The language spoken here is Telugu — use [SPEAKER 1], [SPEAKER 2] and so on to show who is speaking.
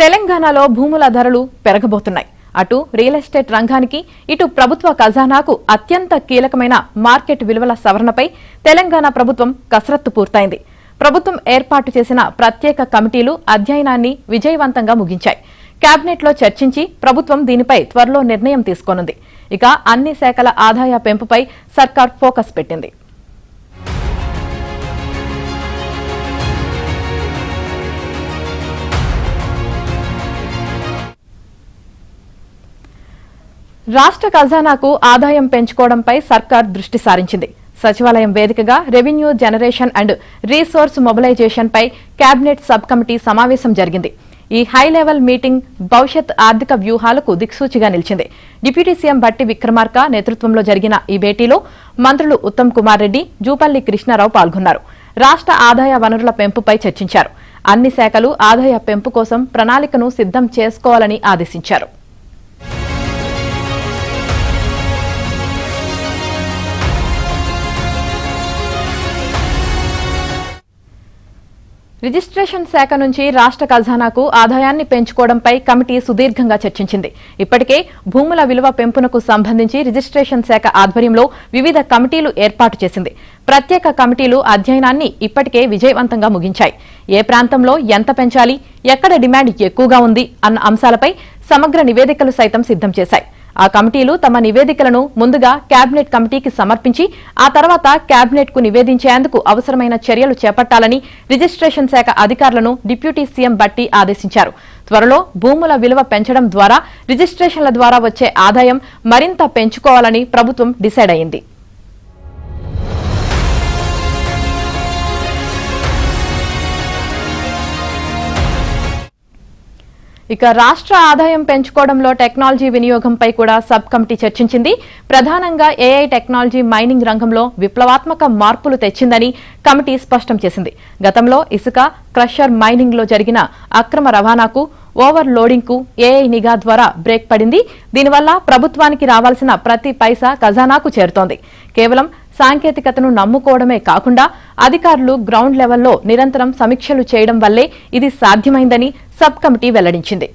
[SPEAKER 1] తెలంగాణలో భూముల ధరలు పెరగబోతున్నాయి. అటు రియల్ ఎస్టేట్ రంగానికి, ఇటు ప్రభుత్వ ఖజానాకు అత్యంత కీలకమైన మార్కెట్ విలువల సవరణపై తెలంగాణ ప్రభుత్వం కసరత్తు పూర్తయింది. ప్రభుత్వం ఏర్పాటు చేసిన ప్రత్యేక కమిటీలు అధ్యయనాన్ని విజయవంతంగా ముగించాయి. కేబినెట్లో చర్చించి ప్రభుత్వం దీనిపై త్వరలో నిర్ణయం తీసుకోనుంది. ఇక అన్ని శాఖల ఆదాయ పెంపుపై సర్కార్ ఫోకస్ పెట్టింది. రాష్ట్ర ఖజానాకు ఆదాయం పెంచుకోవడంపై సర్కార్ దృష్టి సారించింది. సచివాలయం వేదికగా revenue generation and resource mobilisation పై కేబినెట్ సబ్ కమిటీ సమావేశం జరిగింది. ఈ హై లెవెల్ మీటింగ్ భవిష్యత్ ఆర్థిక వ్యూహాలకు దిక్సూచిగా నిలిచింది. డిప్యూటీ సీఎం భట్టి విక్రమార్క నేతృత్వంలో జరిగిన ఈ భేటీలో మంత్రులు ఉత్తమ్ కుమార్ రెడ్డి, జూపల్లి కృష్ణారావు పాల్గొన్నారు. రాష్ట్ర ఆదాయ వనరుల పెంపుపై చర్చించారు. అన్ని శాఖలు ఆదాయ పెంపు కోసం ప్రణాళికను సిద్ధం చేసుకోవాలని ఆదేశించారు. రిజిస్ట్రేషన్ శాఖ నుంచి రాష్ట్ర ఖజానాకు ఆదాయాన్ని పెంచుకోవడంపై కమిటీ సుదీర్ఘంగా చర్చించింది. ఇప్పటికే భూముల విలువ పెంపునకు సంబంధించి రిజిస్ట్రేషన్ శాఖ ఆధ్వర్యంలో వివిధ కమిటీలు ఏర్పాటు చేసింది. ప్రత్యేక కమిటీలు అధ్యయనాన్ని ఇప్పటికే విజయవంతంగా ముగించాయి. ఏ ప్రాంతంలో ఎంత పెంచాలి, ఎక్కడ డిమాండ్ ఎక్కువగా ఉంది అన్న అంశాలపై సమగ్ర నివేదికలు సైతం సిద్ధం చేశాయి. ఆ కమిటీలు తమ నివేదికలను ముందుగా కేబినెట్ కమిటీకి సమర్పించి ఆ తర్వాత కేబినెట్ కు నివేదించేందుకు అవసరమైన చర్యలు చేపట్టాలని రిజిస్ట్రేషన్ శాఖ అధికారులను డిప్యూటీ సీఎం భట్టి ఆదేశించారు. త్వరలో భూముల విలువ పెంచడం ద్వారా రిజిస్ట్రేషన్ల ద్వారా వచ్చే ఆదాయం మరింత పెంచుకోవాలని ప్రభుత్వం డిసైడ్ అయింది. ఇక రాష్ట్ర ఆదాయం పెంచుకోవడంలో టెక్నాలజీ వినియోగంపై కూడా సబ్ కమిటీ చర్చించింది. ప్రధానంగా ఏఐ టెక్నాలజీ మైనింగ్ రంగంలో విప్లవాత్మక మార్పులు తెచ్చిందని కమిటీ స్పష్టం చేసింది. గతంలో ఇసుక, క్రషర్ మైనింగ్ లో జరిగిన అక్రమ రవాణాకు, ఓవర్ లోడింగ్ కు ఏఐ నిఘా ద్వారా బ్రేక్ పడింది. దీనివల్ల ప్రభుత్వానికి రావాల్సిన ప్రతి పైసా ఖజానాకు చేరుతోంది. కేవలం సాంకేతికతను నమ్ముకోవడమే కాకుండా అధికారులు గ్రౌండ్ లెవెల్లో నిరంతరం సమీక్షలు చేయడం వల్లే ఇది సాధ్యమైందని సబ్ కమిటీ వెల్లడించింది.